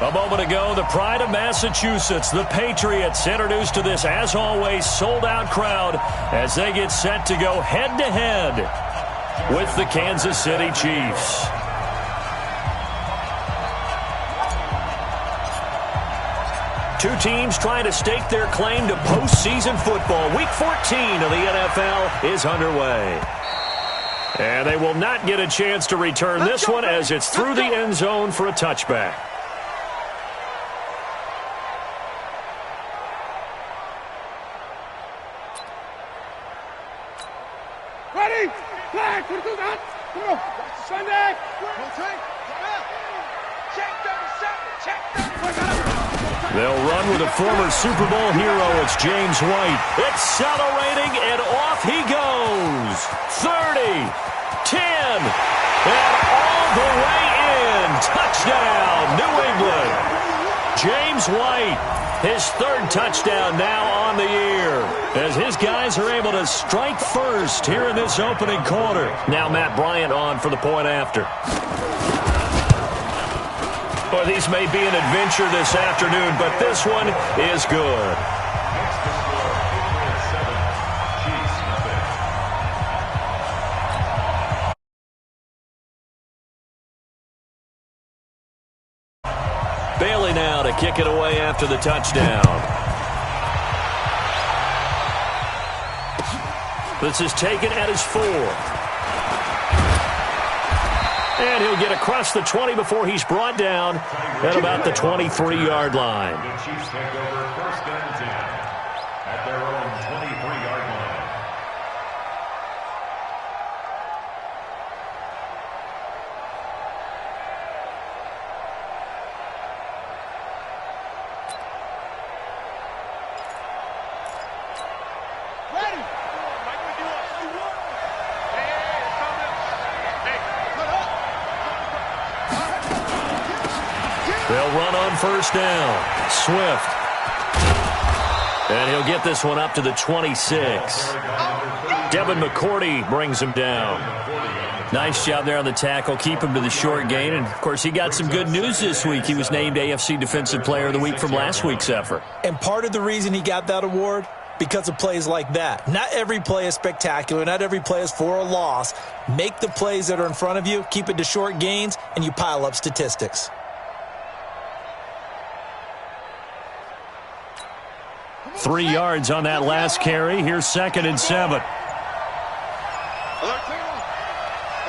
A moment ago, the pride of Massachusetts, the Patriots, introduced to this, as always, sold-out crowd as they get set to go head-to-head with the Kansas City Chiefs. Two teams trying to stake their claim to postseason football. Week 14 of the NFL is underway. And they will not get a chance to return this one as it's through the end zone for a touchback. Ready? Flag. Come on. Sunday. They'll run with a former Super Bowl hero. It's James White. Accelerating, and off he goes. 30, 10, and all the way in. Touchdown, New England. James White, his third touchdown now on the year, as his guys are able to strike first here in this opening quarter. Now Matt Bryant on for the point after. Well, these may be an adventure this afternoon, but this one is good. Bailey now to kick it away after the touchdown. This is taken at his 4. And he'll get across the 20 before he's brought down at about the 23-yard line. The Chiefs take over first and 10 at their own 23-yard line. Ready? They'll run on first down. Swift. And he'll get this one up to the 26. Devin McCourty brings him down. Nice job there on the tackle. Keep him to the short gain. And, of course, he got some good news this week. He was named AFC Defensive Player of the Week from last week's effort. And part of the reason he got that award, because of plays like that. Not every play is spectacular. Not every play is for a loss. Make the plays that are in front of you, keep it to short gains, and you pile up statistics. 3 yards on that last carry. Here's 2nd and 7. Alert 2.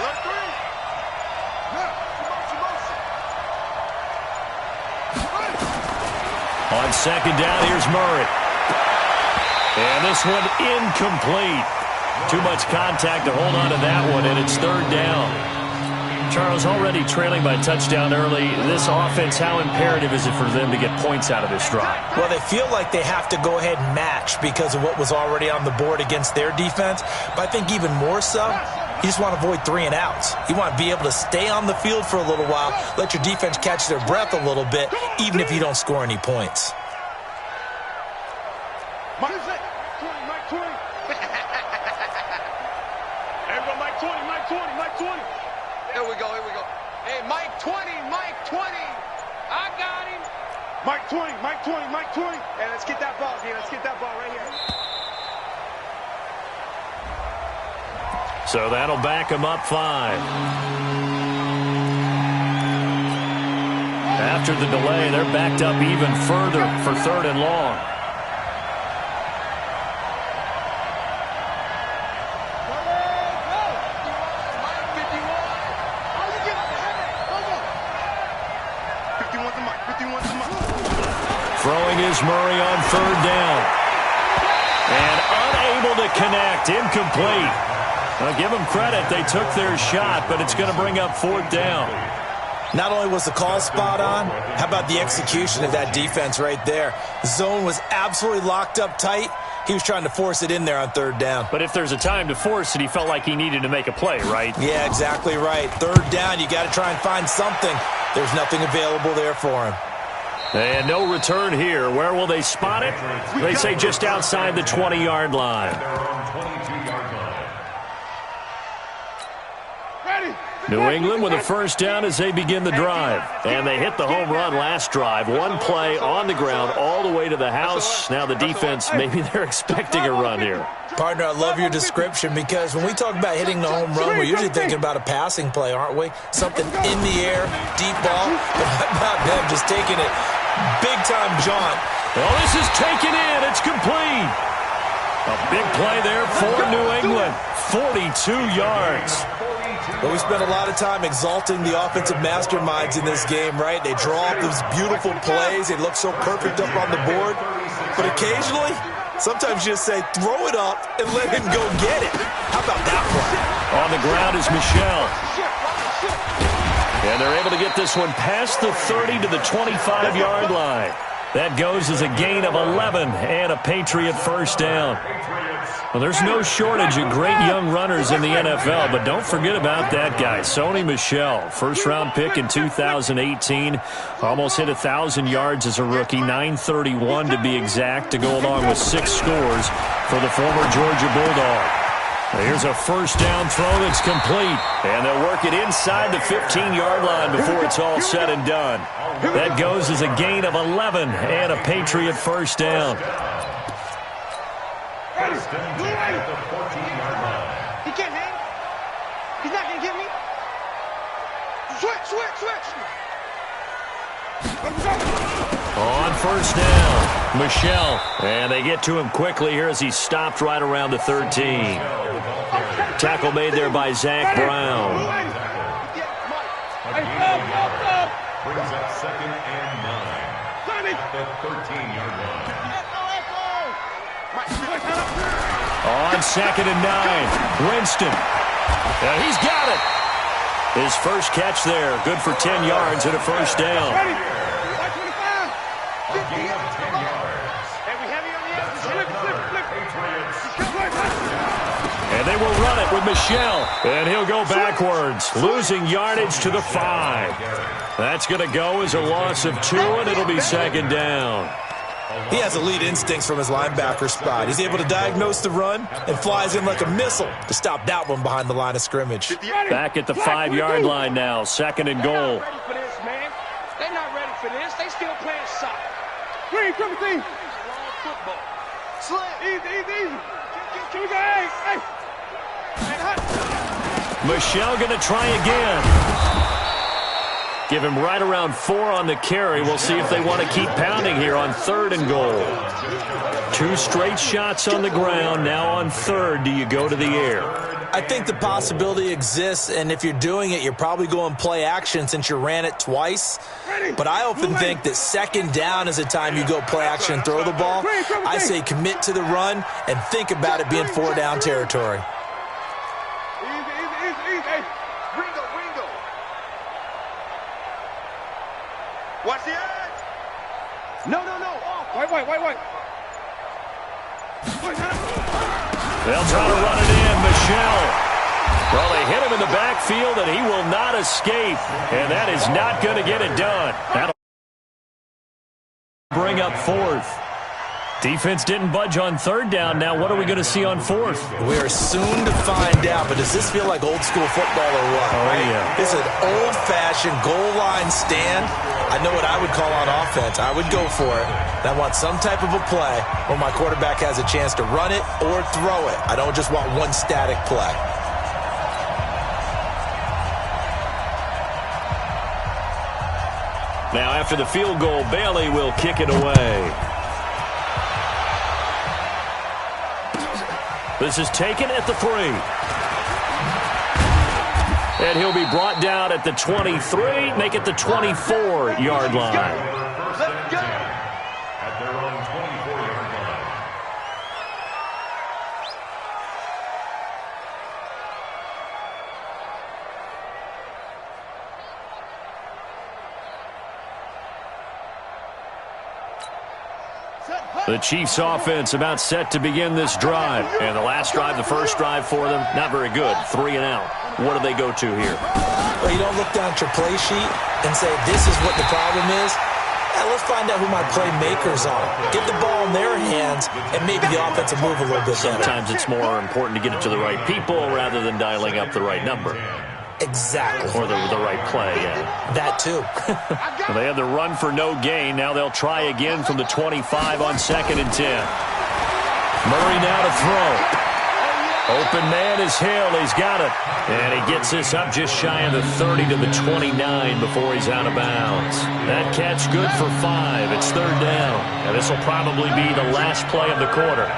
Alert 3. On 2nd down, here's Murray. And this one incomplete. Too much contact to hold on to that one, and it's 3rd down. Charles, already trailing by touchdown early. This offense, how imperative is it for them to get points out of this drive? Well, they feel like they have to go ahead and match because of what was already on the board against their defense. But I think even more so, you just want to avoid 3 and outs. You want to be able to stay on the field for a little while, let your defense catch their breath a little bit, even if you don't score any points. Mike 20, Mike 20. Everyone, Mike 20, Mike 20, Mike 20. Here we go, here we go. Hey, Mike 20, Mike 20. I got him. Mike 20, Mike 20, Mike 20. Hey, let's get that ball, D. Let's get that ball right here. So that'll back him up 5. After the delay, they're backed up even further for 3rd and long. Throwing is Murray on 3rd down. And unable to connect. Incomplete. I'll give them credit. They took their shot, but it's going to bring up 4th down. Not only was the call spot on, how about the execution of that defense right there? The zone was absolutely locked up tight. He was trying to force it in there on 3rd down. But if there's a time to force it, he felt like he needed to make a play, right? Yeah, exactly right. 3rd down, you got to try and find something. There's nothing available there for him. And no return here. Where will they spot it? They say just outside the 20-yard line. Ready? New England with a first down as they begin the drive. And they hit the home run last drive. One play on the ground all the way to the house. Now the defense, maybe they're expecting a run here. Partner, I love your description because when we talk about hitting the home run, we're usually thinking about a passing play, aren't we? Something in the air, deep ball. But how about them just taking it big-time jaunt? Well, this is taken in. It's complete. A big play there for New England. 42 yards. But we spent a lot of time exalting the offensive masterminds in this game, right? They draw up those beautiful plays. They look so perfect up on the board. But occasionally, sometimes you just say, throw it up and let him go get it. How about that one? On the ground is Michel. And they're able to get this one past the 30 to the 25-yard line. That goes as a gain of 11 and a Patriot first down. Well, there's no shortage of great young runners in the NFL, but don't forget about that guy, Sony Michel. First-round pick in 2018. Almost hit 1,000 yards as a rookie, 931 to be exact, to go along with 6 scores for the former Georgia Bulldog. Here's a first down throw that's complete, and they'll work it inside the 15-yard line before it's all said and done. That goes as a gain of 11 and a Patriot first down. He can't hang. He's not going to get me. Switch. On first down, Michel. And they get to him quickly here as he stopped right around the 13. Tackle made there by Zach Brown. Brings up 2nd and 9 at the 13-yard line. On 2nd and 9, Winston. He's got it. His first catch there, good for 10 yards and a first down. And they will run it with Michel. And he'll go backwards, losing yardage to the 5. That's going to go as a loss of 2, and it'll be 2nd down. He has elite instincts from his linebacker spot. He's able to diagnose the run and flies in like a missile to stop that one behind the line of scrimmage. Back at the 5-yard line now, 2nd and goal. They're not ready for this, man. They're not ready for this. They still playing soccer. Green, come with me. Football. Slim. Easy. Can we go? Hey. Michel going to try again. Give him right around 4 on the carry. We'll see if they want to keep pounding here on 3rd and goal. 2 straight shots on the ground. Now on 3rd, do you go to the air? I think the possibility exists, and if you're doing it, you're probably going play action since you ran it twice. But I often think that 2nd down is the time you go play action and throw the ball. I say commit to the run and think about it being 4-down territory. Ringo. Watch the edge. No. White. They'll try to run it in. Michel. Well, they hit him in the backfield, and he will not escape. And that is not going to get it done. That'll bring up 4th. Defense didn't budge on 3rd down. Now what are we going to see on 4th? We're soon to find out, but does this feel like old school football or what? Oh, right? yeah. It's an old-fashioned goal line stand. I know what I would call on offense. I would go for it. And I want some type of a play where my quarterback has a chance to run it or throw it. I don't just want one static play. Now after the field goal, Bailey will kick it away. This is taken at the 3. And he'll be brought down at the 23, make it the 24-yard line. Let's go. At their own 24-yard line. The Chiefs offense about set to begin this drive. And the last drive, the first drive for them, not very good. 3 and out. What do they go to here? Well, you don't look down at your play sheet and say, this is what the problem is. Let's find out who my playmakers are. Get the ball in their hands, and maybe the offense will move a little bit better. Sometimes it's more important to get it to the right people rather than dialing up the right number. Exactly. Or the right play, yeah. That too. Well, they had the run for no gain. Now they'll try again from the 25 on 2nd and 10. Murray now to throw. Open man is Hill. He's got it. And he gets this up just shy of the 30 to the 29 before he's out of bounds. That catch good for 5. It's 3rd down. And this will probably be the last play of the quarter.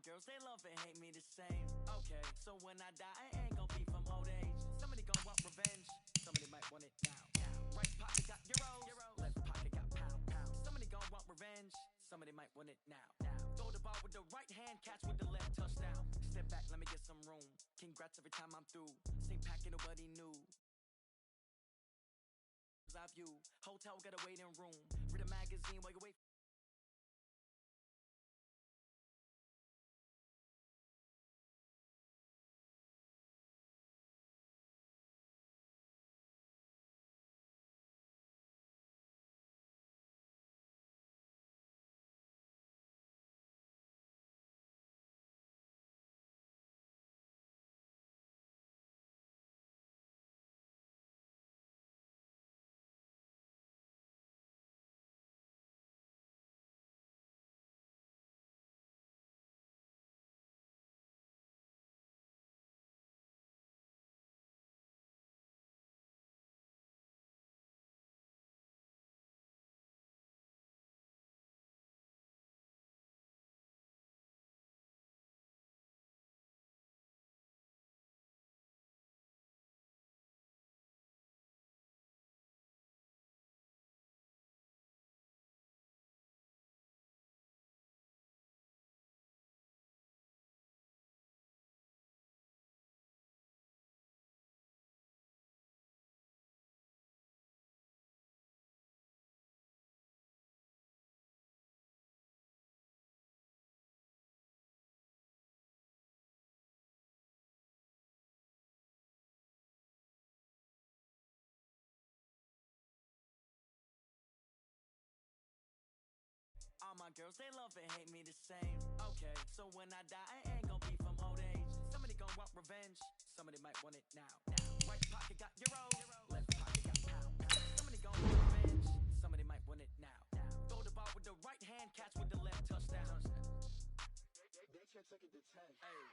Girls, they love and hate me the same. Okay, so when I die, I ain't gonna be from old age. Somebody gonna want revenge. Somebody might want it now. Right pocket got euros. Left pocket got pound. Somebody gonna want revenge. Somebody might want it now. Throw the ball with the right hand, catch with the left, touchdown. Step back, let me get some room. Congrats every time I'm through. Same packet, nobody knew. I view. Hotel got a waiting room. Read a magazine while you wait. All my girls, they love and hate me the same. Okay, so when I die, I ain't gonna be from old age. Somebody gonna want revenge. Somebody might want it now. Right pocket got euros. Left pocket got pound. Somebody gonna want revenge. Somebody might want it now. Throw the ball with the right hand, catch with the left, touchdown. They check second to 10. Hey.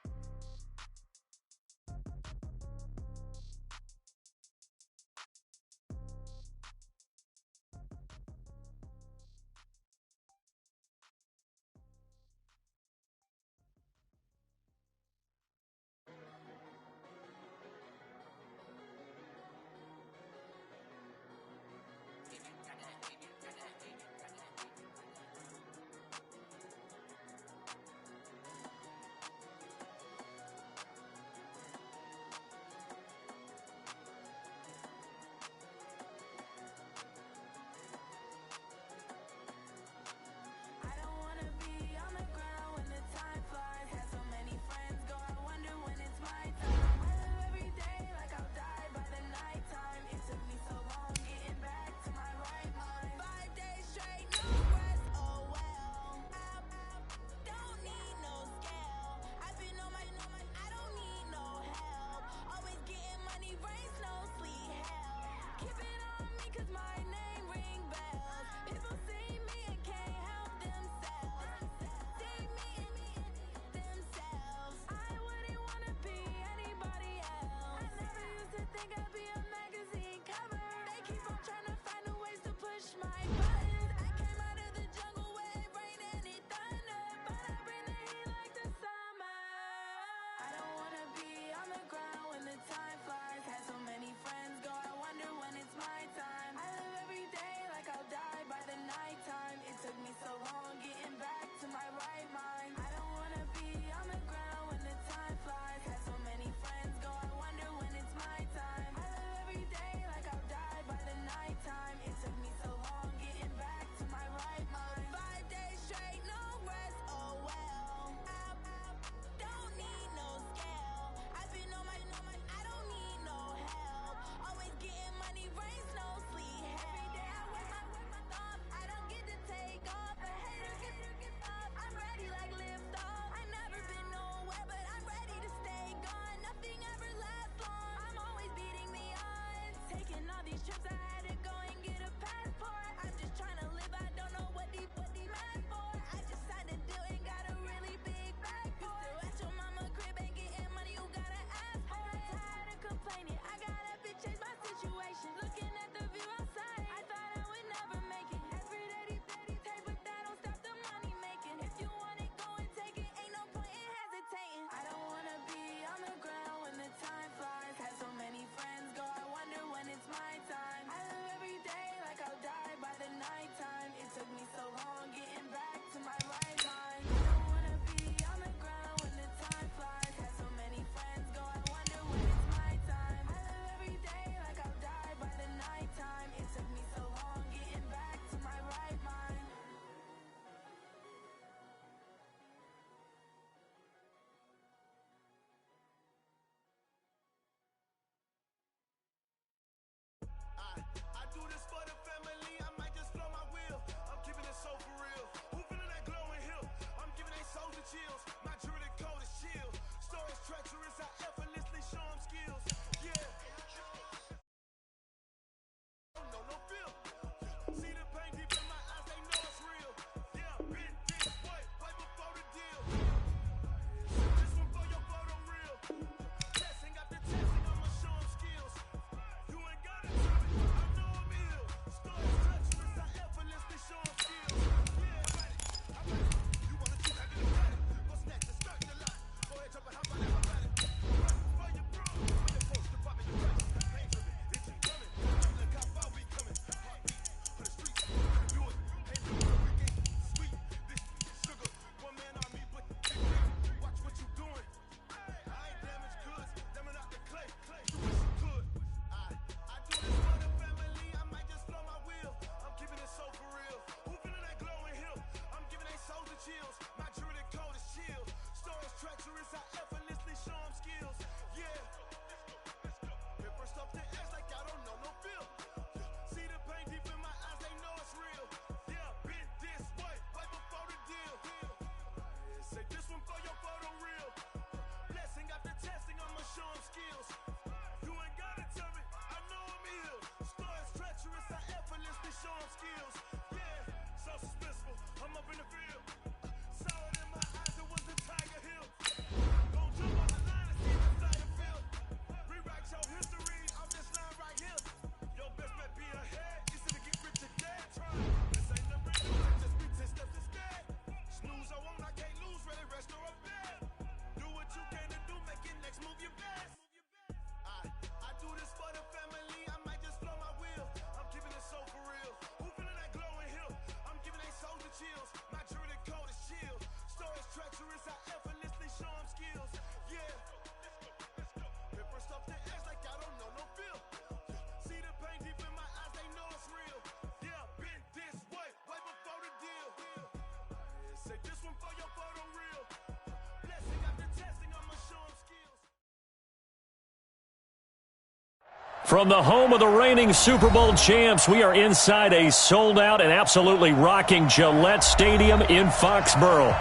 From the home of the reigning Super Bowl champs, we are inside a sold-out and absolutely rocking Gillette Stadium in Foxborough.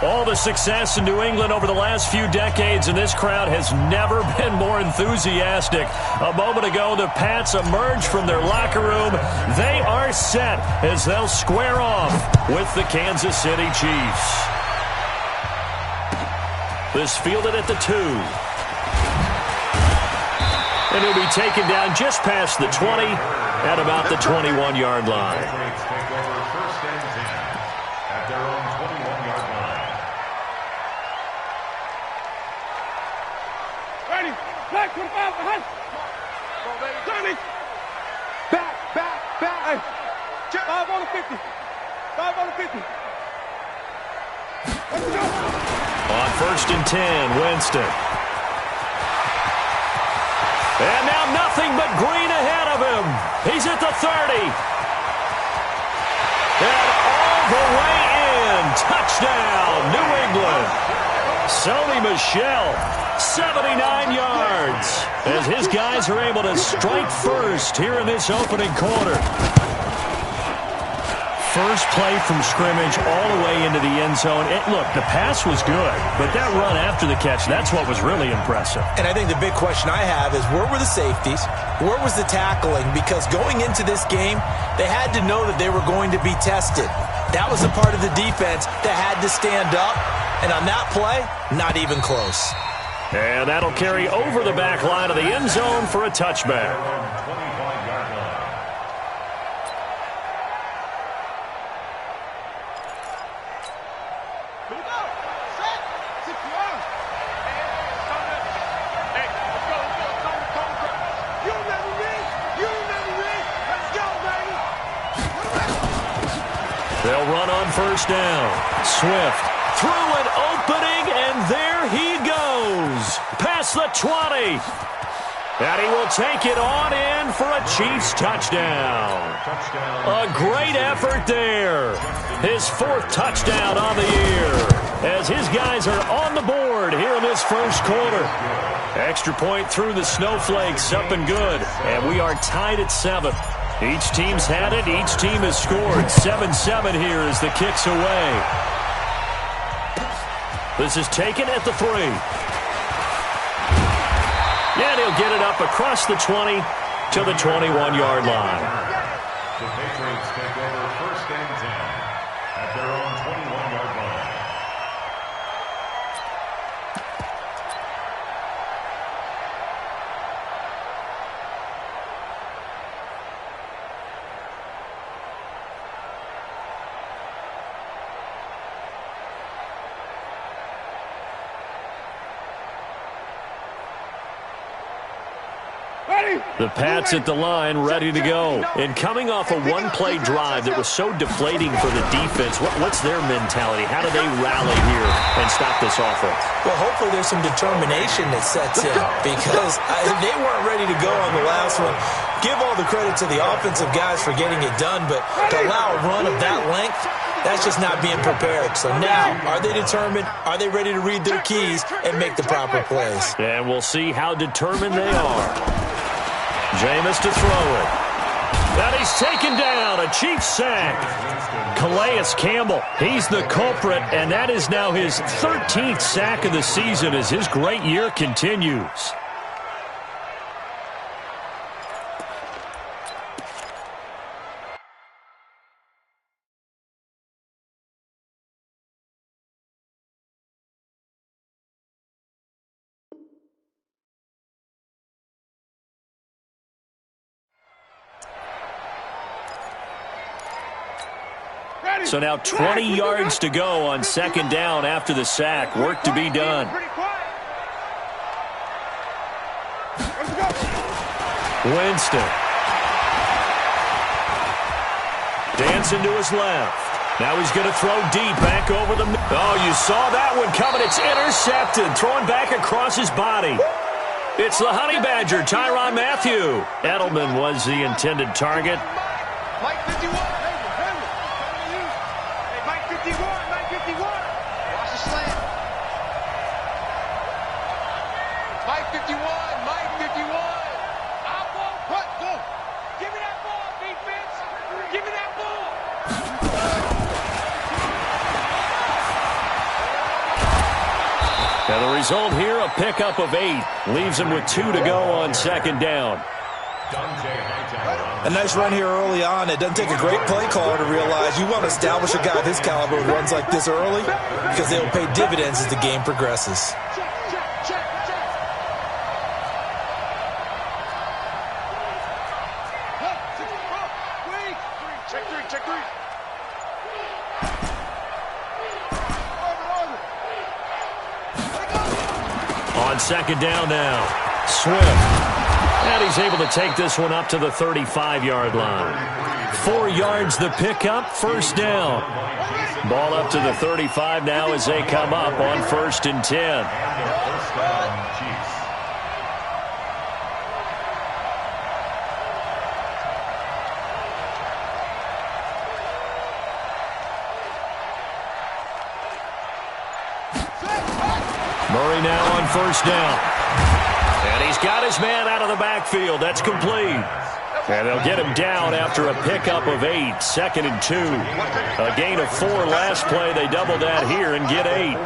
All the success in New England over the last few decades, and this crowd has never been more enthusiastic. A moment ago, the Pats emerged from their locker room. They are set as they'll square off with the Kansas City Chiefs. This fielded at the 2. And he'll be taken down just past the 20 at about the 21-yard line. Take over first and 10 at their own 21-yard line. Ready. Back, 25, behind. Johnny. Back. Hey. 5 on the 50. 5 on the 50. Let's go. On first and 10, Winston. And now nothing but green ahead of him. He's at the 30. And all the way in. Touchdown, New England. Sony Michel, 79 yards. As his guys are able to strike first here in this opening quarter. First play from scrimmage all the way into the end zone. Look, the pass was good, but that run after the catch, that's what was really impressive. And I think the big question I have is, where were the safeties? Where was the tackling? Because going into this game, they had to know that they were going to be tested. That was a part of the defense that had to stand up. And on that play, not even close. And that'll carry over the back line of the end zone for a touchback. 25-yard line. They'll run on first down. Swift through an opening, and there he goes. Past the 20. And he will take it on in for a Chiefs touchdown. A great effort there. His 4th touchdown on the year. As his guys are on the board here in this first quarter. Extra point through the snowflakes, up and good. And we are tied at 7. Each team's had it. Each team has scored. 7-7 here as the kick's away. This is taken at the 3. And he'll get it up across the 20 to the 21-yard line. The Patriots take over first and 10 at their own 21-yard line. The Pats at the line, ready to go. And coming off a one-play drive that was so deflating for the defense, what's their mentality? How do they rally here and stop this offense? Well, hopefully there's some determination that sets in, because they weren't ready to go on the last one. Give all the credit to the offensive guys for getting it done, but to allow a run of that length, that's just not being prepared. So now, are they determined? Are they ready to read their keys and make the proper plays? And we'll see how determined they are. Jameis to throw it. And he's taken down. A Chiefs sack. Calais Campbell, he's the culprit, and that is now his 13th sack of the season as his great year continues. So now 20 yards to go on second down after the sack. Work to be done. Winston. Dancing to his left. Now he's going to throw deep back over the... Oh, you saw that one coming. It's intercepted. Throwing back across his body. It's the Honey Badger, Tyrann Mathieu. Edelman was the intended target. Mike 51. Hey, Mike 51. Mike 51. Watch the slant. Mike 51. Mike 51. I won't And the result here, a pickup of 8. Leaves him with 2 to go on second down. A nice run here early on. It doesn't take a great play caller to realize you want to establish a guy of his caliber who runs like this early because they will pay dividends as the game progresses. On second down now, Swift. And he's able to take this one up to the 35-yard line. 4 yards the pickup, first down. Ball up to the 35 now as they come up on 1st and 10. Murray now on 1st down. And he's got his man out of the backfield. That's complete. And they'll get him down after a pickup of 8. 2nd and 2. A gain of 4 last play. They double that here and get 8.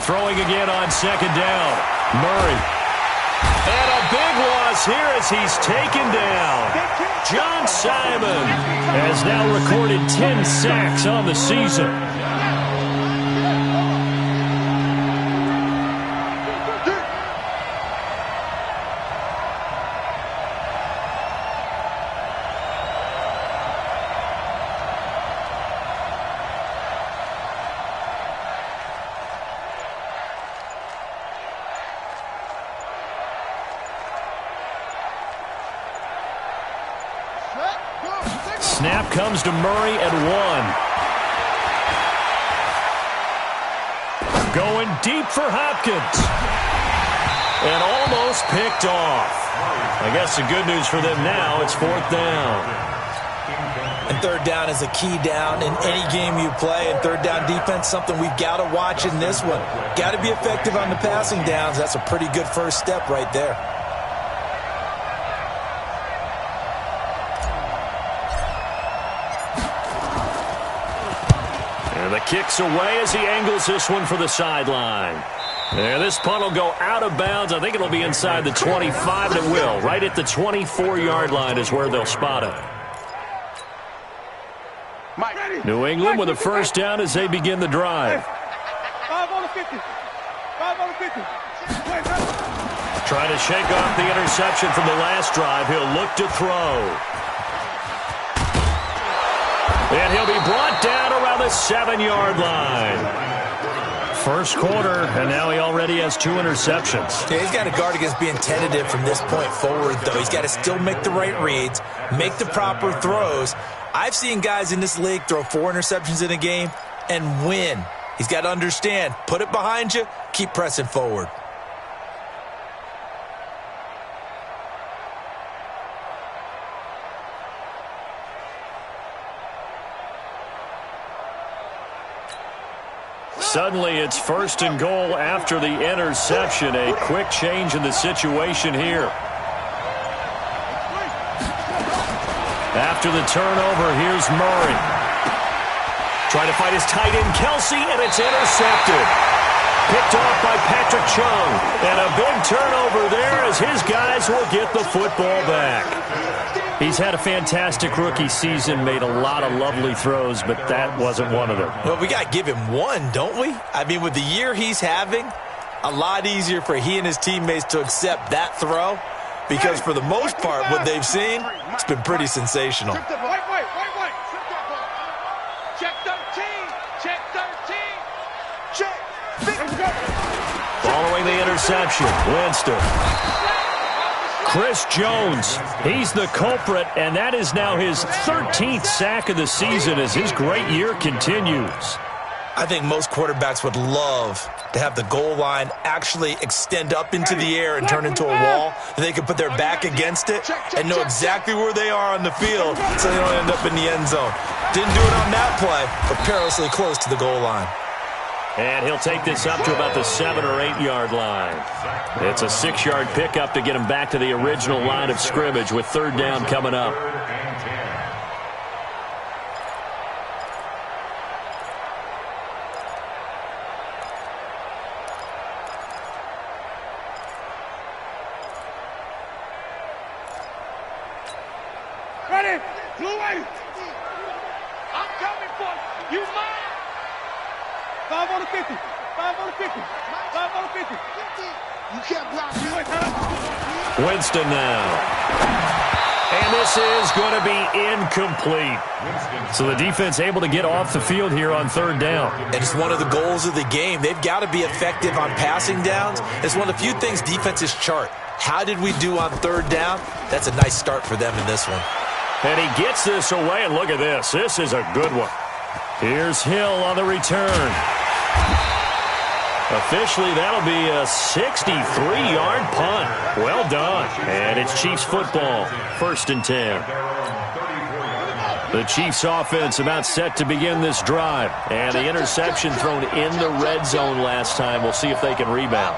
Throwing again on 2nd down. Murray. And a big loss here as he's taken down. John Simon has now recorded 10 sacks on the season. Snap comes to Murray at 1. Going deep for Hopkins. And almost picked off. I guess the good news for them now, it's 4th down. And 3rd down is a key down in any game you play. And 3rd down defense, something we've got to watch in this one. Got to be effective on the passing downs. That's a pretty good first step right there. The kick's away as he angles this one for the sideline. And this punt will go out of bounds. I think it'll be inside the 25, and it will. Right at the 24-yard line is where they'll spot it. New England with a first down as they begin the drive. 5 on the 50. 5 on the 50. Trying to shake off the interception from the last drive. He'll look to throw. And he'll be brought down around the 7-yard line. First quarter, and now he already has 2 interceptions. Yeah, he's got to guard against being tentative from this point forward, though. He's got to still make the right reads, make the proper throws. I've seen guys in this league throw 4 interceptions in a game and win. He's got to understand, put it behind you, keep pressing forward. Suddenly, it's 1st and goal after the interception. A quick change in the situation here. After the turnover, here's Murray. Trying to find his tight end, Kelsey, and it's intercepted. Picked off by Patrick Chung. And a big turnover there as his guys will get the football back. He's had a fantastic rookie season, made a lot of lovely throws, but that wasn't one of them. Well, we got to give him one, don't we? I mean, with the year he's having, a lot easier for he and his teammates to accept that throw because for the most part, what they've seen, it's been pretty sensational. Wait. Check 13. Check 13. Check. Following the interception, Winston. Chris Jones, he's the culprit, and that is now his 13th sack of the season as his great year continues. I think most quarterbacks would love to have the goal line actually extend up into the air and turn into a wall, and they can put their back against it and know exactly where they are on the field so they don't end up in the end zone. Didn't do it on that play, but perilously close to the goal line. And he'll take this up to about the 7 or 8 yard line. It's a 6-yard pickup to get him back to the original line of scrimmage with third down coming up. Ready? Blue wave. I'm coming for you. You mine. 5 on the 50. 5 on the 50. 5 on the 50. You can't block me. Winston now. And this is going to be incomplete. So the defense able to get off the field here on third down. And it's one of the goals of the game. They've got to be effective on passing downs. It's one of the few things defenses chart. How did we do on third down? That's a nice start for them in this one. And he gets this away, and look at this. This is a good one. Here's Hill on the return. Officially, that'll be a 63-yard punt. Well done. And it's Chiefs football, 1st and 10. The Chiefs offense about set to begin this drive. And the interception thrown in the red zone last time. We'll see if they can rebound.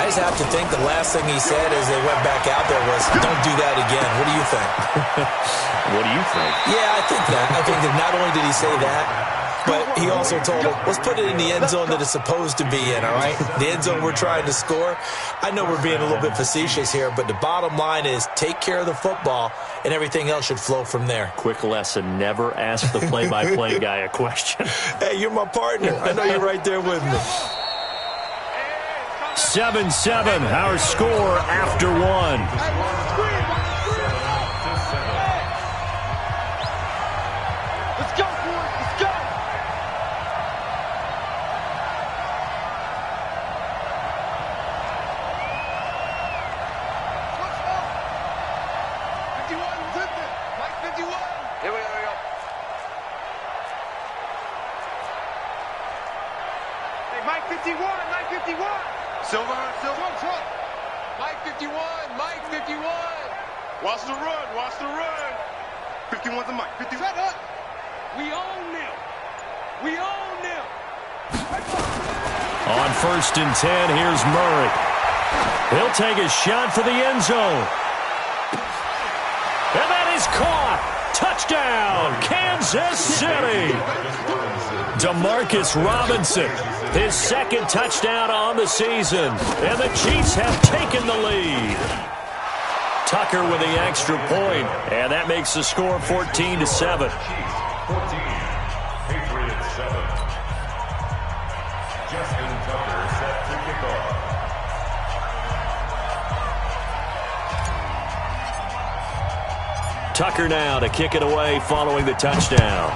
I just have to think the last thing he said as they went back out there was, don't do that again. What do you think? What do you think? Yeah, I think that. I think that not only did he say that, but he also told him, let's put it in the end zone that it's supposed to be in, all right? The end zone we're trying to score. I know we're being a little bit facetious here, but the bottom line is take care of the football, and everything else should flow from there. Quick lesson, never ask the play-by-play guy a question. Hey, you're my partner. I know you're right there with me. 7-7, our score after one. Let's go, boys. Let's go. Let's go. 51, Mike 51. Here we go. Hey, Mike 51, Mike 51. Silver. Mike 51, Mike 51. Watch the run. 51's a Mike. 50. Shut up. We own them. On 1st and 10, here's Murray. He'll take a shot for the end zone. And that is caught. Touchdown, Kansas City. DeMarcus Robinson, his 2nd touchdown on the season. And the Chiefs have taken the lead. Tucker with the extra point, and that makes the score 14-7. 14, Patriots 7. Justin Tucker set to kick off. Tucker now to kick it away following the touchdown.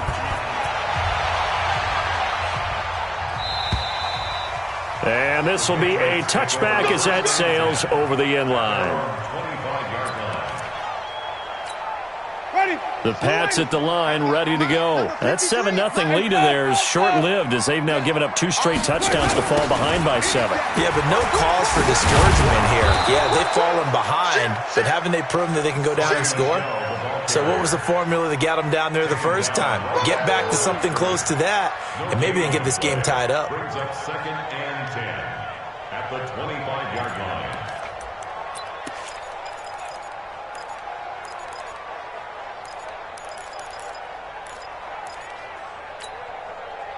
And this will be a touchback as that sails over the end line. The Pats at the line, ready to go. That 7-0 lead of theirs short-lived as they've now given up 2 straight touchdowns to fall behind by 7. Yeah, but no cause for discouragement here. Yeah, they've fallen behind, but haven't they proven that they can go down and score? So what was the formula that got them down there the first time? Get back to something close to that, and maybe they can get this game tied up. Brings up 2nd and 10 at the 25-yard line.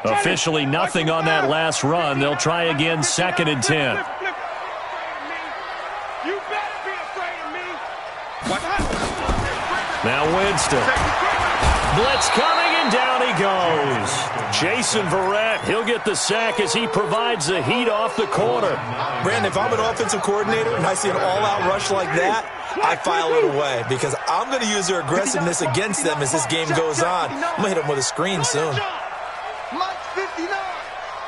Officially nothing on that last run. They'll try again, 2nd and 10. You better be afraid of me. Now Winston. Blitz coming, and down he goes. Jason Verrett, he'll get the sack as he provides the heat off the corner. Brandon, if I'm an offensive coordinator and I see an all-out rush like that, I file it away because I'm going to use their aggressiveness against them as this game goes on. I'm going to hit them with a screen soon. Mike 59.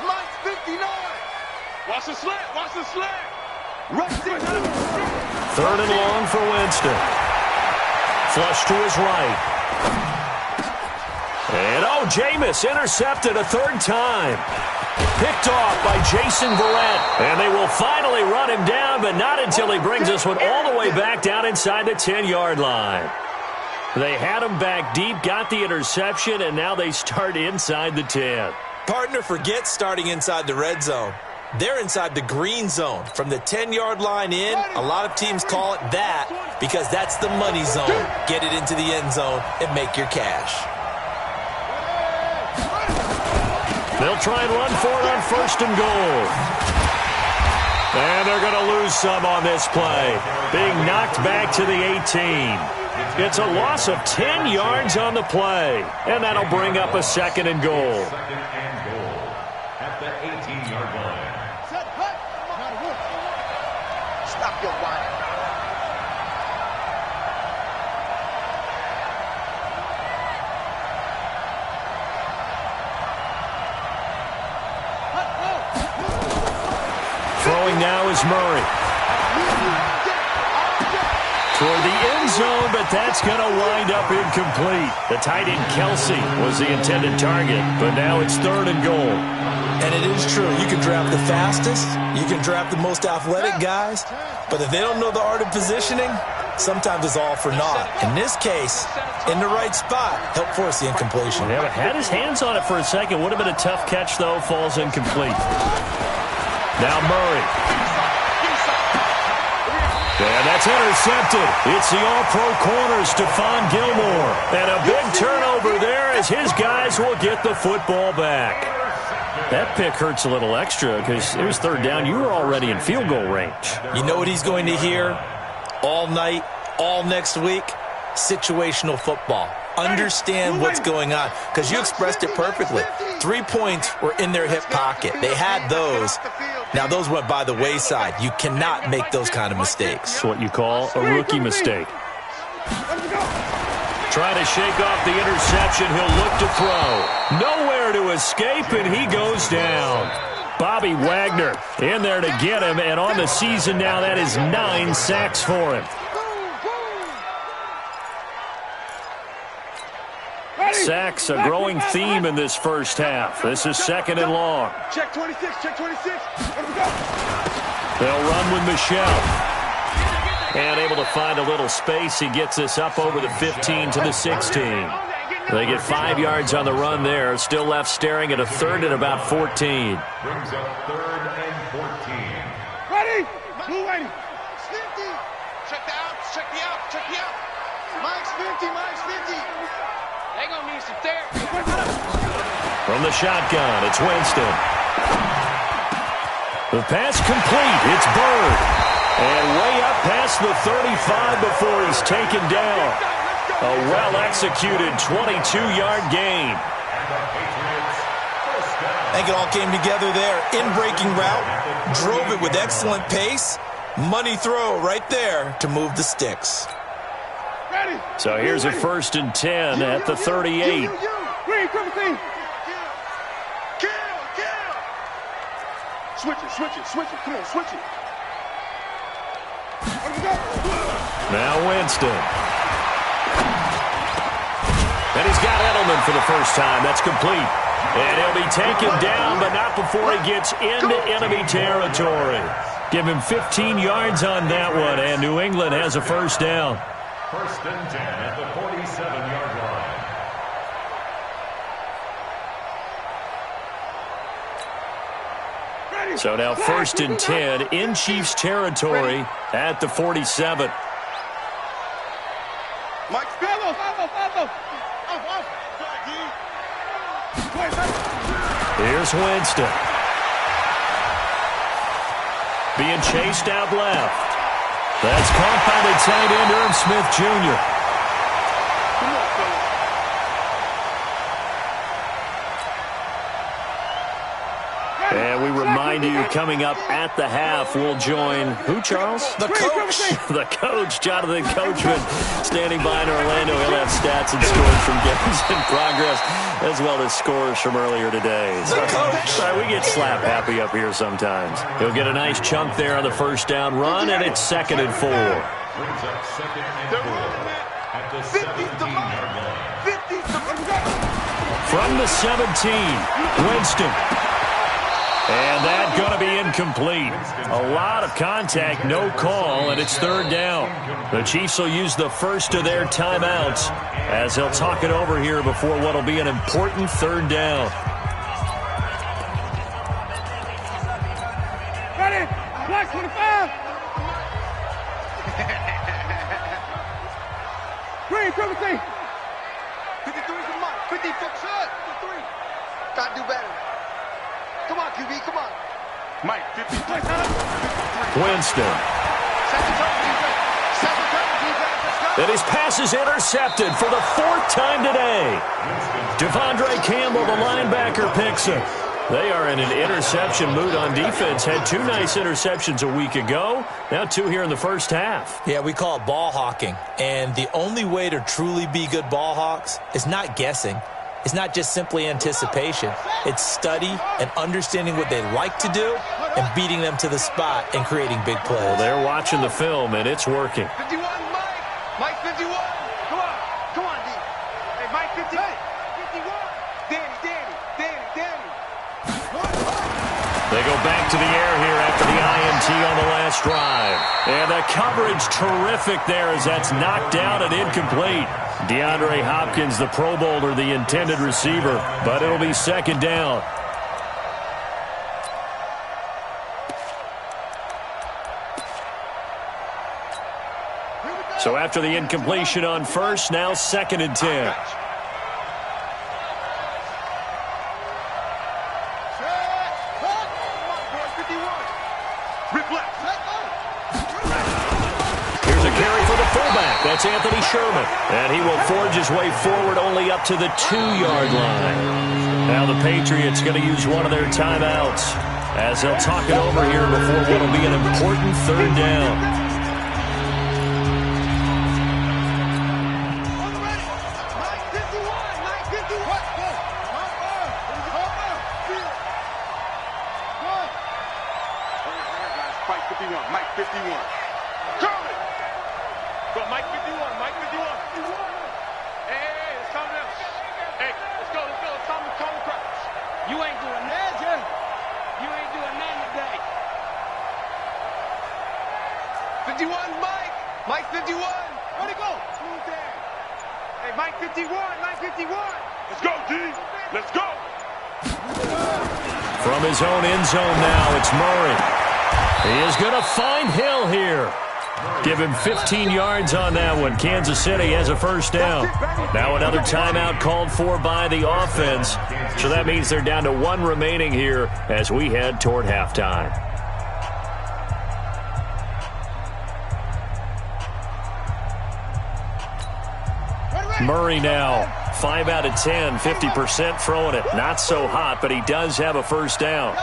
Mike 59. Watch the slant. Right there. 3rd and long for Winston. Flush to his right. And Jameis intercepted a 3rd time. Picked off by Jason Verrett. And they will finally run him down, but not until he brings this one all the way back down inside the 10-yard line. They had him back deep, got the interception, and now they start inside the 10. Partner, forget starting inside the red zone. They're inside the green zone. From the 10-yard line in, a lot of teams call it that because that's the money zone. Get it into the end zone and make your cash. They'll try and run for it on 1st and goal. And they're going to lose some on this play. Being knocked back to the 18. It's a loss of 10 yards on the play. And that'll bring up a 2nd and goal. 2nd and goal at the 18-yard line. Stop your whining. Throwing now is Murray. Toward the end zone, but that's going to wind up incomplete. The tight end Kelsey was the intended target, but now it's 3rd and goal. And it is true. You can draft the fastest. You can draft the most athletic guys. But if they don't know the art of positioning, sometimes it's all for naught. In this case, in the right spot, help force the incompletion. Yeah, but had his hands on it for a second. Would have been a tough catch, though. Falls incomplete. Now Murray. And that's intercepted. It's the all-pro corner, Stephon Gilmore. And a big turnover there as his guys will get the football back. That pick hurts a little extra because it was 3rd down. You were already in field goal range. You know what he's going to hear all night, all next week? Situational football. Understand what's going on because you expressed it perfectly. 3 points were in their hip pocket. They had those. Now, those went by the wayside. You cannot make those kind of mistakes. It's what you call a rookie mistake. Trying to shake off the interception. He'll look to throw. Nowhere to escape, and he goes down. Bobby Wagner in there to get him, and on the season now, that is 9 sacks for him. Sacks, a growing theme in this first half. This is 2nd and long. Check 26, check 26. They'll run with Michelle. And able to find a little space. He gets this up over the 15 to the 16. They get 5 yards on the run there. Still left staring at a 3rd and about 14. Brings up 3rd and 14. Ready? Blue waiting. 50. Check the outs, check the out, check the out. Mike's 50, Mike's 50. They gonna need some therapy. From the shotgun, it's Winston. The pass complete. It's Bird. And way up past the 35 before he's taken down. A well-executed 22-yard gain. I think it all came together there. In-breaking route, drove it with excellent pace. Money throw right there to move the sticks. So here's a 1st and 10 at the 38. Green, triple team. Kill. Switch it. Come on, switch it. Now Winston. And he's got Edelman for the first time. That's complete. And he'll be taken down, but not before he gets into enemy territory. Give him 15 yards on that one, and New England has a 1st down. 1st and 10 at the 47-yard line. So now 1st and 10 in Chiefs territory at the 47. Mike, follow. Here's Winston. Being chased out left. That's caught by the tight end, Irv Smith Jr. And we remind you, coming up at the half, we'll join who, Charles? The coach. The coach, Jonathan Coachman, standing by in Orlando. He'll have stats and scores from games in progress, as well as scores from earlier today. The coach. Sorry, we get slap happy up here sometimes. He'll get a nice chunk there on the 1st down run, and it's 2nd and 4. Brings up 2nd and 4 at the 17-yard line. From the 17, Winston. And that's going to be incomplete. A lot of contact, no call, and it's 3rd down. The Chiefs will use the first of their timeouts as they'll talk it over here before what will be an important 3rd down. Winston. And his pass is intercepted for the 4th time today. Devondre Campbell, the linebacker, picks it. They are in an interception mood on defense. Had 2 nice interceptions a week ago. Now 2 here in the first half. Yeah, we call it ball hawking. And the only way to truly be good ball hawks is not guessing. It's not just simply anticipation. It's study and understanding what they like to do and beating them to the spot and creating big plays. Well, they're watching the film, and it's working. 51, Mike 51. Come on, D. Hey, Mike 51. Danny. They go back to the air here after the INT on the last drive. And the coverage terrific there as that's knocked down and incomplete. DeAndre Hopkins, the Pro Bowler, the intended receiver, but it'll be 2nd down. So after the incompletion on first, now 2nd and 10. Here's a carry for the fullback. That's Anthony Sherman. And he will forge his way forward only up to the 2-yard line. Now the Patriots going to use one of their timeouts as they'll talk it over here before what will be an important 3rd down. Mike 51. Curly! Go, Mike 51. Hey, it's something else. Hey, let's go. It's time to practice. You ain't doing nothing. You ain't doing nothing today. 51, Mike. Mike 51. Where'd he go? Smooth down. Hey, Mike 51. Let's go, D. Let's go. From his own end zone now, it's Murray. He is going to find Hill here. Give him 15 yards on that one. Kansas City has a 1st down. Now another timeout called for by the offense. So that means they're down to 1 remaining here as we head toward halftime. Murray now, 5 out of 10, 50% throwing it. Not so hot, but he does have a 1st down.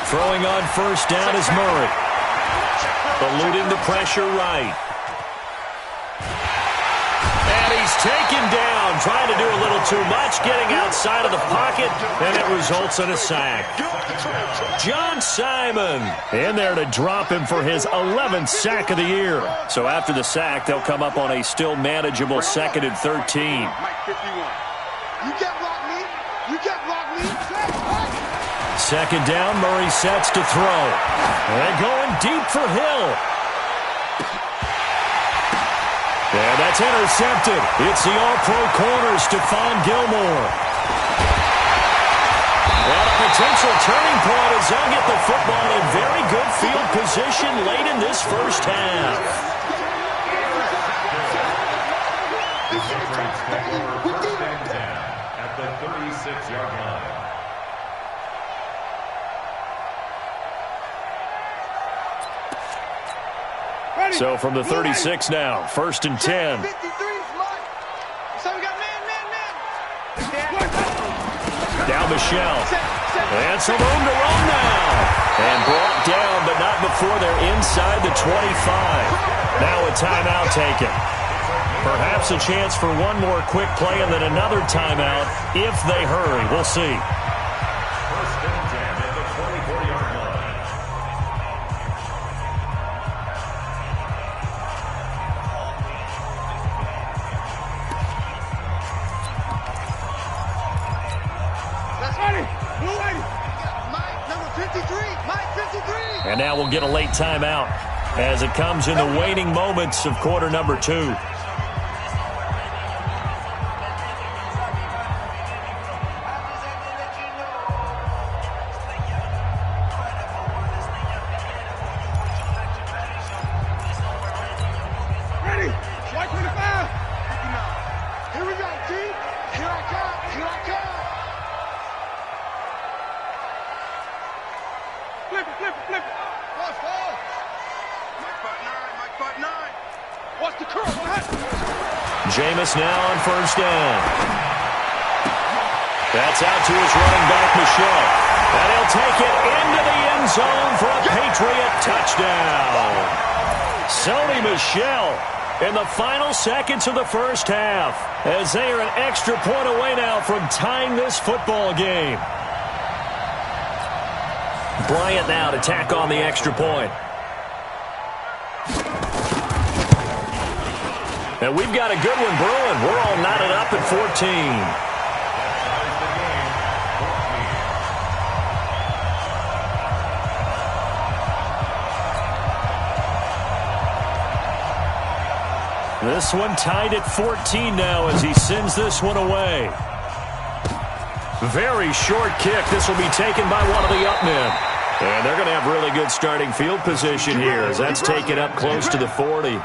Throwing on 1st down is Murray. Eluding the pressure right. And he's taken down, trying to do a little too much, getting outside of the pocket, and it results in a sack. John Simon in there to drop him for his 11th sack of the year. So after the sack, they'll come up on a still manageable 2nd and 13. You can't block me. 2nd down, Murray sets to throw. And going deep for Hill. And that's intercepted. It's the all-pro corner, Stephon Gilmore. And a potential turning point as they'll get the football in very good field position late in this 1st half. At the 36-yard line. So from the 36 now, 1st and 10. Down Michelle. And some room to run now. And brought down, but not before they're inside the 25. Now a timeout taken. Perhaps a chance for one more quick play and then another timeout if they hurry. We'll see. 1st and 10 at the 24-yard line. And now we'll get a late timeout as it comes in the waning moments of quarter number 2. Flip it, flip it, flip it. Watch, ball. Mike 5'9", Watch the curl. Jameis now on first down. That's out to his running back, Michelle. And he'll take it into the end zone for a Patriot touchdown. Sony Michel in the final seconds of the first half, as they are an extra point away now from tying this football game. Bryant now to tack on the extra point. And we've got a good one brewing. We're all knotted up at 14. This one tied at 14 now as he sends this one away. Very short kick. This will be taken by one of the up men. And they're going to have really good starting field position here as that's taken up close to the 40.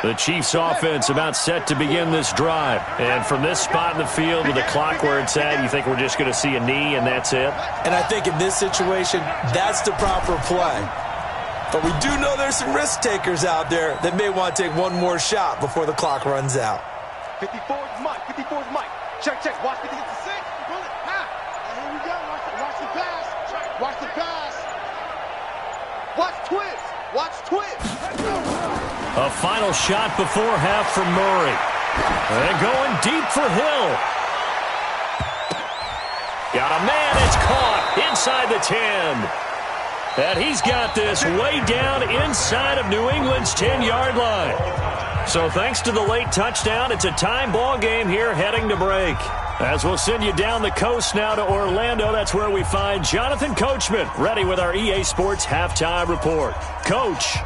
The Chiefs offense about set to begin this drive. And from this spot in the field with the clock where it's at, you think we're just going to see a knee and that's it? And I think in this situation, that's the proper play. But we do know there's some risk takers out there that may want to take one more shot before the clock runs out. 54's Mike. 54's Mike. Check, check. Watch 56. Run it. Ha. Here we go. Watch the pass. Watch the pass. Watch twist. Watch twist. A final shot before half from Murray. And going deep for Hill. Got a man. It's caught inside the 10. And he's got this way down inside of New England's 10-yard line. So thanks to the late touchdown, it's a time ball game here heading to break. As we'll send you down the coast now to Orlando, that's where we find Jonathan Coachman ready with our EA Sports halftime report. Coach.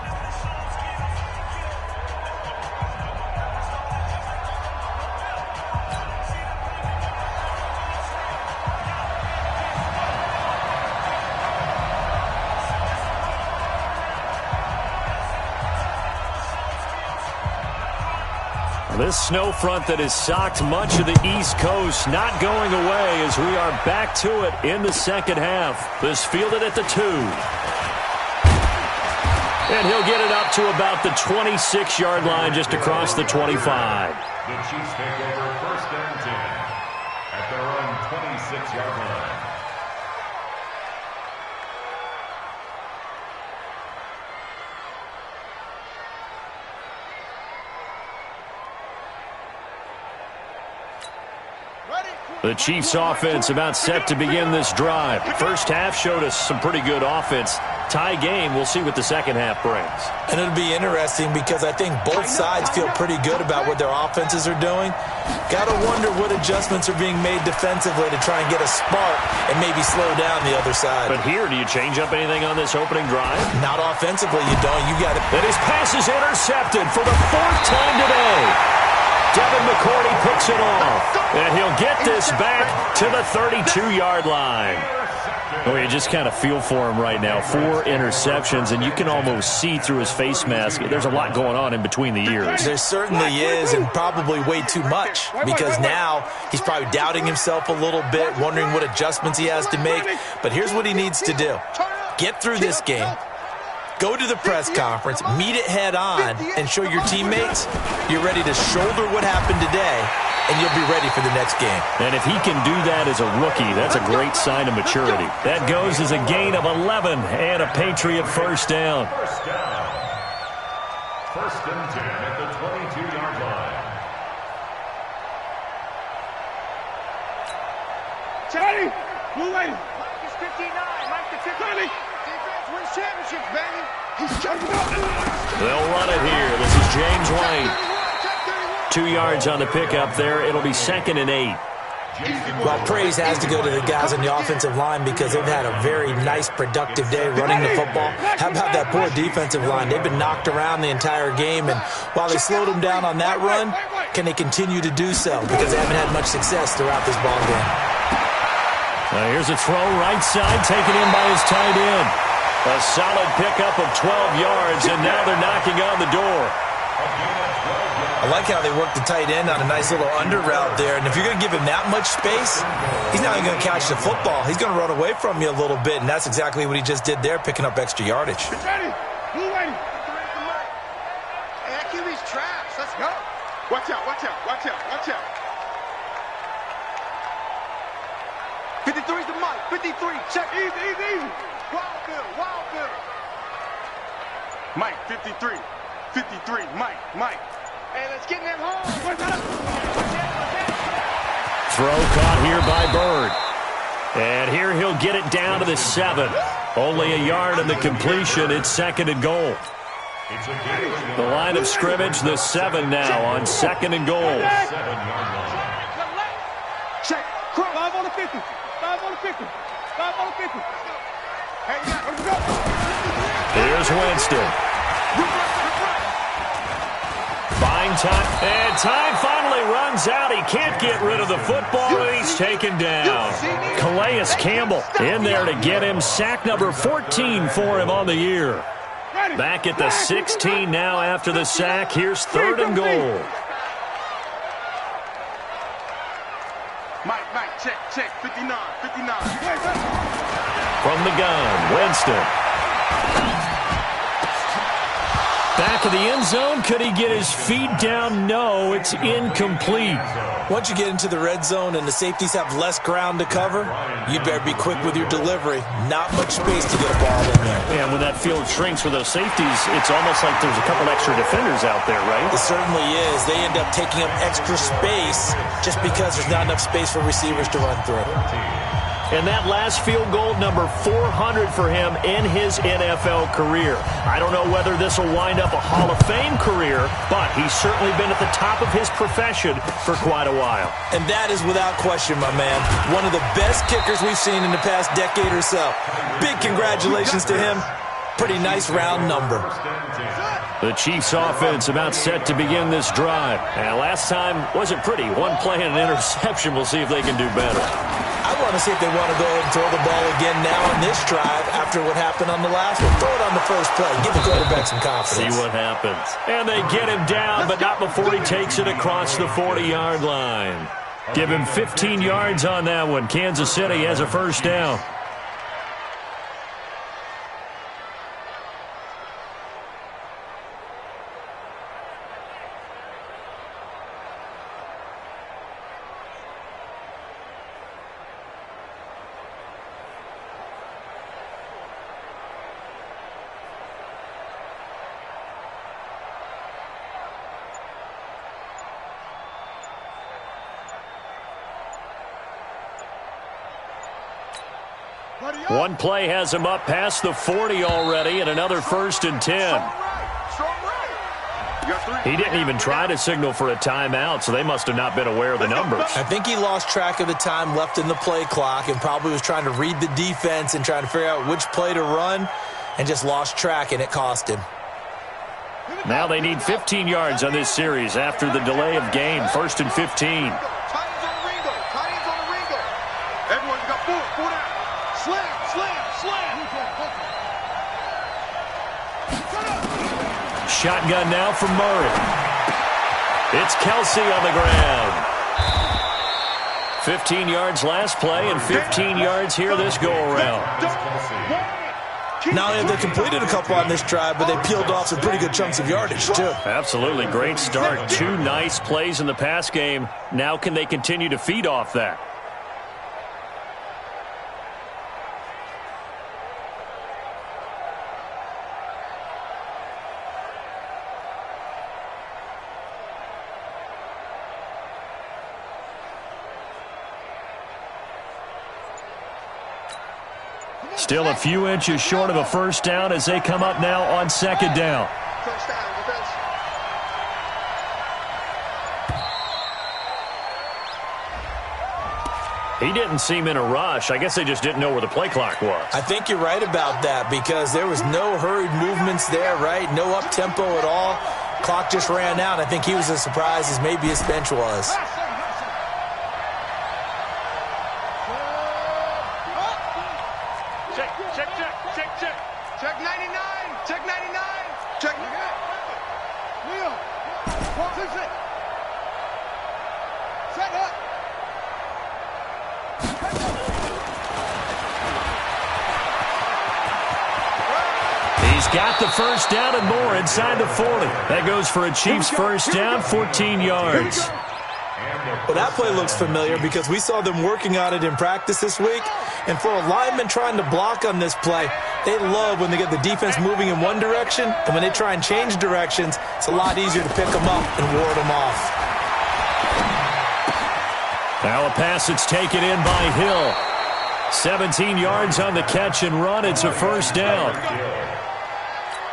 This snow front that has socked much of the East Coast not going away as we are back to it in the second half. This fielded at the 2. And he'll get it up to about the 26-yard line just across the 25. The Chiefs take over first and 10 at their own 26-yard line. The Chiefs offense about set to begin this drive. First half showed us some pretty good offense. Tie game, we'll see what the second half brings. And it'll be interesting because I think both sides feel pretty good about what their offenses are doing. Got to wonder what adjustments are being made defensively to try and get a spark and maybe slow down the other side. But here, do you change up anything on this opening drive? Not offensively, you don't. You got it. And his pass is intercepted for the 4th time today. Devin McCourty picks it off, and he'll get this back to the 32-yard line. Oh, you just kind of feel for him right now. 4 interceptions, and you can almost see through his face mask. There's a lot going on in between the ears. There certainly is, and probably way too much, because now he's probably doubting himself a little bit, wondering what adjustments he has to make. But here's what he needs to do. Get through this game. Go to the press conference, meet it head on, and show your teammates you're ready to shoulder what happened today, and you'll be ready for the next game. And if he can do that as a rookie, that's a great sign of maturity. That goes as a gain of 11 and a Patriot first down. First down. First and 10 at the 22-yard line. Charlie, blue lady. Mike is 59. Mike the 59. Defense wins championships, baby. They'll run it here. This is James White. 2 yards on the pickup there. It'll be 2nd and 8. Well, praise has to go to the guys on the offensive line because they've had a very nice, productive day running the football. How about that poor defensive line? They've been knocked around the entire game, and while they slowed them down on that run, can they continue to do so? Because they haven't had much success throughout this ball game. Here's a throw right side taken in by his tight end. A solid pickup of 12 yards, and now they're knocking on the door. A gain of 12 yards. I like how they work the tight end on a nice little under route there. And if you're going to give him that much space, he's not even going to catch the football. He's going to run away from you a little bit, and that's exactly what he just did there, picking up extra yardage. Ready. Blue ready. Hey, that QB's trash. Let's go. Watch out, watch out, watch out, watch out. 53's the Mike. 53. Check. Easy, easy, easy. Wild Bill. Wild Bill. Mike, 53. 53, Mike. Hey, let's get them home. Throw caught here by Bird. And here he'll get it down to the 7. Only a yard in the completion. It's 2nd and goal. The line of scrimmage, the 7 now on 2nd and goal. Check. 5 on the 50. 5 on the 50. 5 on the 50. Hey, let's go. Here's Winston. Buying time. And time finally runs out. He can't get rid of the football, and he's taken down. Calais Campbell in there to get him. Sack number 14 for him on the year. Back at the 16 now after the sack. Here's 3rd and goal. Mike, check. 59. From the gun, Winston. Back of the end zone. Could he get his feet down? No, it's incomplete. Once you get into the red zone and the safeties have less ground to cover, you'd better be quick with your delivery. Not much space to get a ball in there. And when that field shrinks with those safeties, it's almost like there's a couple extra defenders out there, right? It certainly is. They end up taking up extra space just because there's not enough space for receivers to run through. And that last field goal, number 400 for him in his NFL career. I don't know whether this will wind up a Hall of Fame career, but he's certainly been at the top of his profession for quite a while. And that is without question, my man. One of the best kickers we've seen in the past decade or so. Big congratulations to him. Pretty nice round number. The Chiefs offense about set to begin this drive. And last time wasn't pretty. One play and an interception. We'll see if they can do better. I want to see if they want to go ahead and throw the ball again now on this drive after what happened on the last one. Throw it on the first play. Give the quarterback some confidence. See what happens. And they get him down, but not before he takes it across the 40-yard line. Give him 15 yards on that one. Kansas City has a first down. One play has him up past the 40 already, and another 1st and 10. He didn't even try to signal for a timeout, so they must have not been aware of the numbers. I think he lost track of the time left in the play clock and probably was trying to read the defense and trying to figure out which play to run and just lost track, and it cost him. Now they need 15 yards on this series after the delay of game. 1st and 15. Everyone's got 4 down. Slam. Shotgun now from Murray. It's Kelsey on the ground. 15 yards last play and 15 yards here this go-around. Not only have they completed a couple on this drive, but they peeled off some pretty good chunks of yardage, too. Absolutely. Great start. 2 nice plays in the pass game. Now can they continue to feed off that? Still a few inches short of a first down as they come up now on 2nd down. He didn't seem in a rush. I guess they just didn't know where the play clock was. I think you're right about that because there was no hurried movements there, right? No up-tempo at all. Clock just ran out. I think he was as surprised as maybe his bench was. Check 99. Check 99. Check. Leo. 1, 2, 6. got the first down and more inside the 40. That goes for a Chiefs first down, 14 yards. Well, that play looks familiar because we saw them working on it in practice this week. And for a lineman trying to block on this play, they love when they get the defense moving in one direction. And when they try and change directions, it's a lot easier to pick them up and ward them off. Now a pass that's taken in by Hill. 17 yards on the catch and run. It's a first down.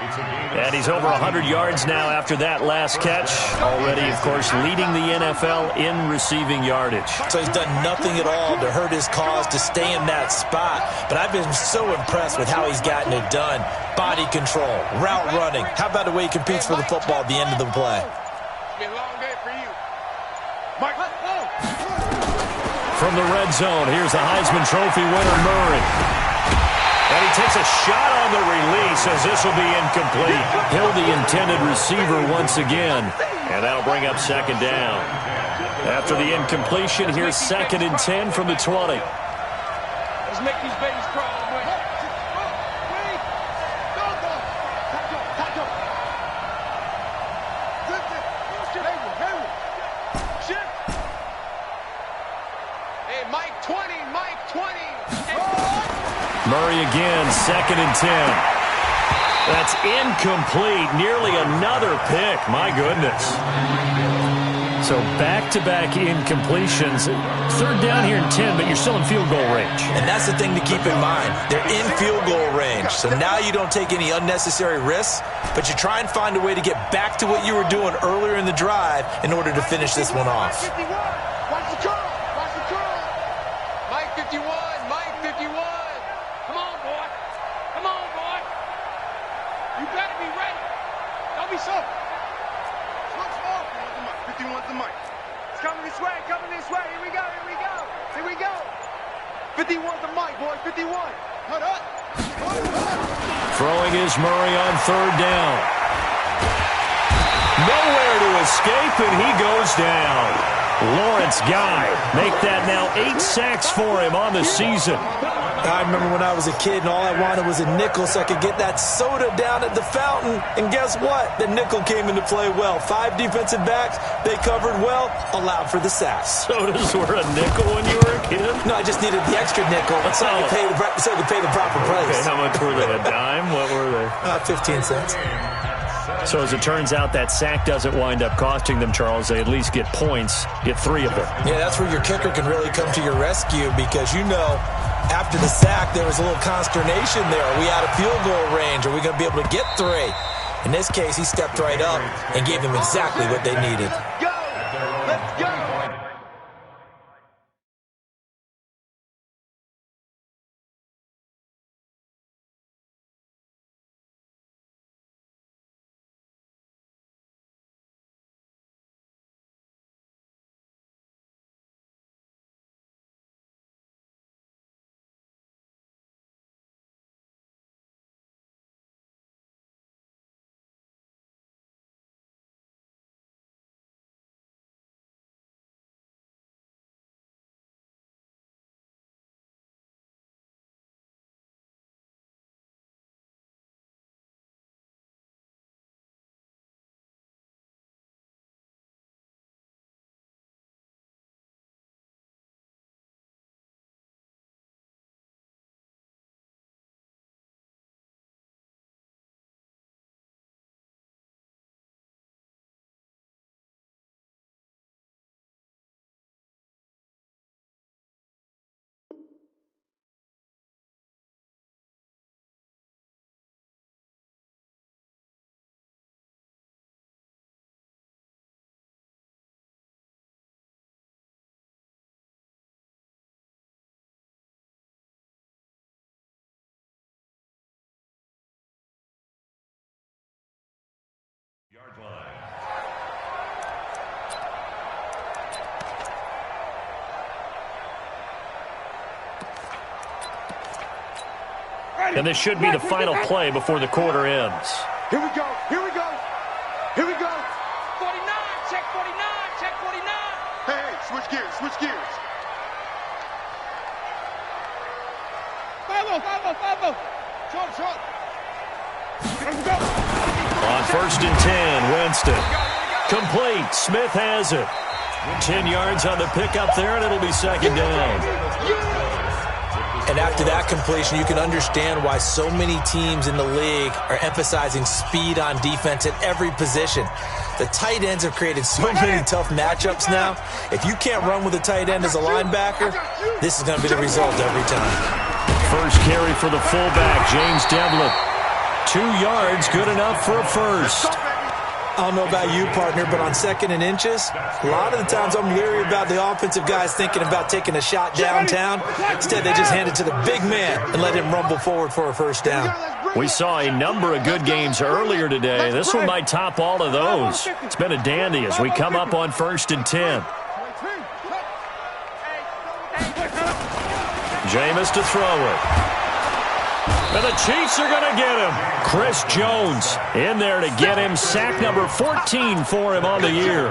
And he's over 100 yards now after that last catch. Already, of course, leading the NFL in receiving yardage. So he's done nothing at all to hurt his cause to stay in that spot. But I've been so impressed with how he's gotten it done. Body control, route running. How about the way he competes for the football at the end of the play? It's been a long day for you. Mike, From the red zone, here's the Heisman Trophy winner, Murray. And he takes a shot on the release as this will be incomplete. Hill, the intended receiver once again. And that'll bring up second down. After the incompletion, here's 2nd and 10 from the 20. Let's make these babies crawl. Hey, Mike 20, Mike 20. Murray again, 2nd and 10. That's incomplete. Nearly another pick. My goodness. So back-to-back incompletions. 3rd down here and 10, but you're still in field goal range. And that's the thing to keep in mind. They're in field goal range. So now you don't take any unnecessary risks, but you try and find a way to get back to what you were doing earlier in the drive in order to finish this one off. Watch the curl. Watch the curl. Mike 51. Mike 51. Come on, boy. Come on, boy. You better be ready. Don't be soft. switch off. 51's the mic. It's coming this way, coming this way. Here we go, here we go. Here we go. 51's the mic, boy. 51. Hold up. Throwing is Murray on 3rd down. Nowhere to escape, and he goes down. Lawrence Guy make that now 8 sacks for him on the season. I remember when I was a kid and all I wanted was a nickel so I could get that soda down at the fountain. And guess what? The nickel came into play well. 5 defensive backs, they covered well, allowed for the sacks. Sodas were a nickel when you were a kid? No, I just needed the extra nickel so I could pay the proper price. Okay, how much were they? A dime? What were they? 15 cents. So as it turns out, that sack doesn't wind up costing them, Charles. They at least get points, get 3 of them. Yeah, that's where your kicker can really come to your rescue because, you know, after the sack, there was a little consternation there. Are we out of field goal range? Are we going to be able to get 3? In this case, he stepped right up and gave them exactly what they needed. Go. Let's go. Yard line. And this should be the final play before the quarter ends. Here we go. Here we go. Here we go. 49. Check 49. Check 49. Hey, switch gears. Switch gears. 5-0. 5-0. 5-0. Short, short. On 1st and 10, Winston. Complete. Smith has it. 10 yards on the pickup there, and it'll be 2nd down. And after that completion, you can understand why so many teams in the league are emphasizing speed on defense at every position. The tight ends have created so many tough matchups now. If you can't run with a tight end as a linebacker, this is going to be the result every time. First carry for the fullback, James Devlin. 2 yards, good enough for a first. I don't know about you, partner, but on 2nd and inches, a lot of the times I'm leery about the offensive guys thinking about taking a shot downtown. Instead, they just hand it to the big man and let him rumble forward for a first down. We saw a number of good games earlier today. This one might top all of those. It's been a dandy as we come up on 1st and 10. Jameis to throw it. And the Chiefs are going to get him. Chris Jones in there to get him. Sack number 14 for him on the year.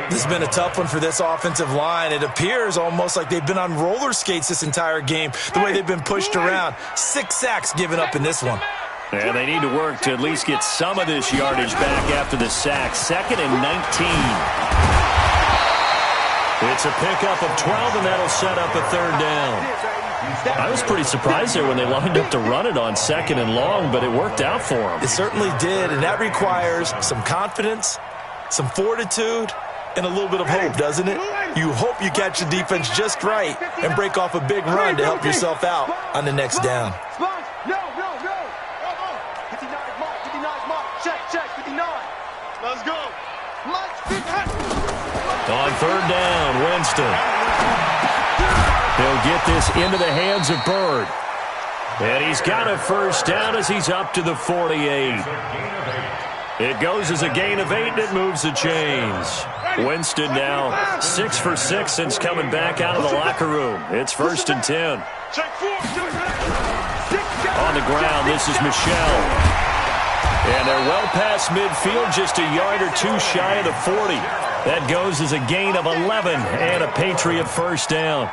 This has been a tough one for this offensive line. It appears almost like they've been on roller skates this entire game, the way they've been pushed around. 6 sacks given up in this one. And they need to work to at least get some of this yardage back after the sack. 2nd and 19. It's a pickup of 12, and that'll set up a 3rd down. I was pretty surprised there when they lined up to run it on 2nd and long, but it worked out for them. It certainly did, and that requires some confidence, some fortitude, and a little bit of hope, doesn't it? You hope you catch the defense just right and break off a big run to help yourself out on the next down. No. 59 mark. Check, 59. Let's go. On 3rd down, Winston. He'll get this into the hands of Bird. And he's got a first down as he's up to the 48. It goes as a gain of 8, and it moves the chains. Winston now 6 for 6 since coming back out of the locker room. It's 1st and 10. On the ground, this is Michelle. And they're well past midfield, just a yard or 2 shy of the 40. That goes as a gain of 11 and a Patriot first down.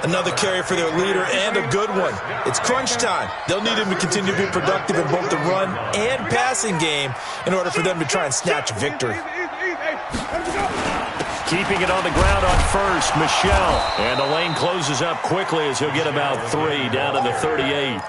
Another carry for their leader and a good one. It's crunch time. They'll need him to continue to be productive in both the run and passing game in order for them to try and snatch a victory. Keeping it on the ground on 1st, Michelle. And the lane closes up quickly as he'll get about 3 down to the 38.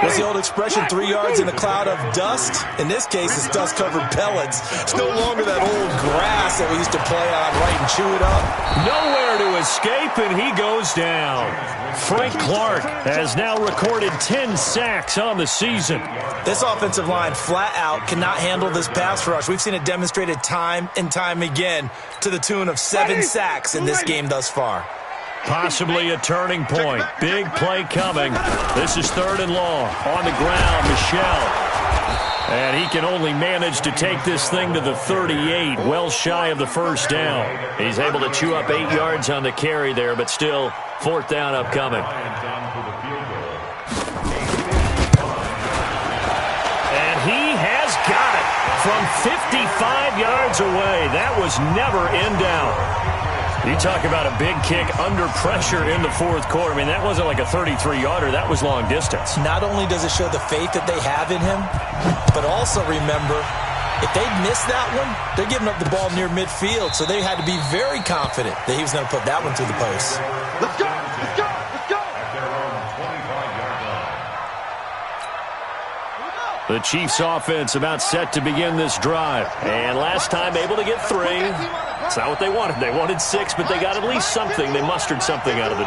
What's the old expression, 3 yards in a cloud of dust? In this case, it's dust-covered pellets. It's no longer that old grass that we used to play on, right, and chew it up. Nowhere to escape, and he goes down. Frank Clark has now recorded 10 sacks on the season. This offensive line flat out cannot handle this pass rush. We've seen it demonstrated time and time again to the tune of 7 sacks in this game thus far. Possibly a turning point. Big play coming. This is 3rd and long. On the ground, Michelle. And he can only manage to take this thing to the 38, well shy of the first down. He's able to chew up 8 yards on the carry there, but still 4th down upcoming. And he has got it from 55 yards away. That was never in doubt. You talk about a big kick under pressure in the 4th quarter. I mean, that wasn't like a 33-yarder. That was long distance. Not only does it show the faith that they have in him, but also remember, if they miss that one, they're giving up the ball near midfield, so they had to be very confident that he was going to put that one through the post. Let's go. The Chiefs offense about set to begin this drive. And last time able to get 3. It's not what they wanted. They wanted 6, but they got at least something. They mustered something out of the